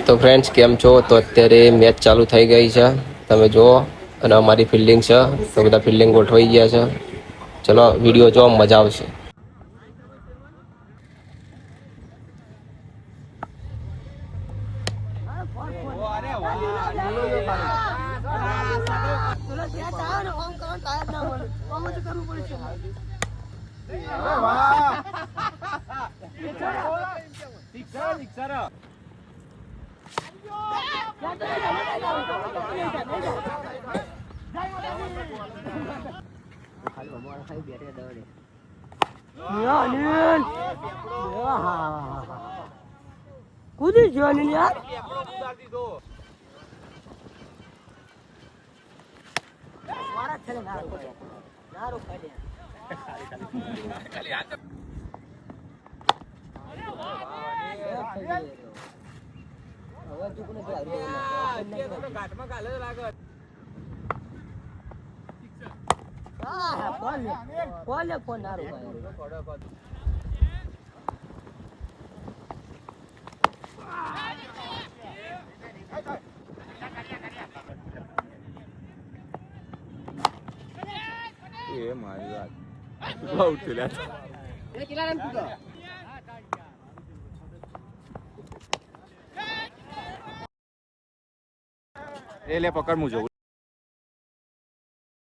તો ફ્રેન્ડ્સ કેમ છો? તો અત્યારે મેચ ચાલુ થઈ ગઈ છે, તમે જુઓ. અને અમારી ફિલ્ડિંગ છે, તો બધા ફિલ્ડિંગ ગોઠવાઈ ગયા છે. ચલો વિડીયો જો, મજા આવશે. કુદી ગયો ને યાર. મારા છેલે નારો ખાલી હવે તું કોને ઘાટમાં કાલે લાગે. હા કોલે ફોન નારો એ મારી વાત બહુ ઉઠેલા એ કેટલા રન કૂદો એ લે પકડ હું જોઉં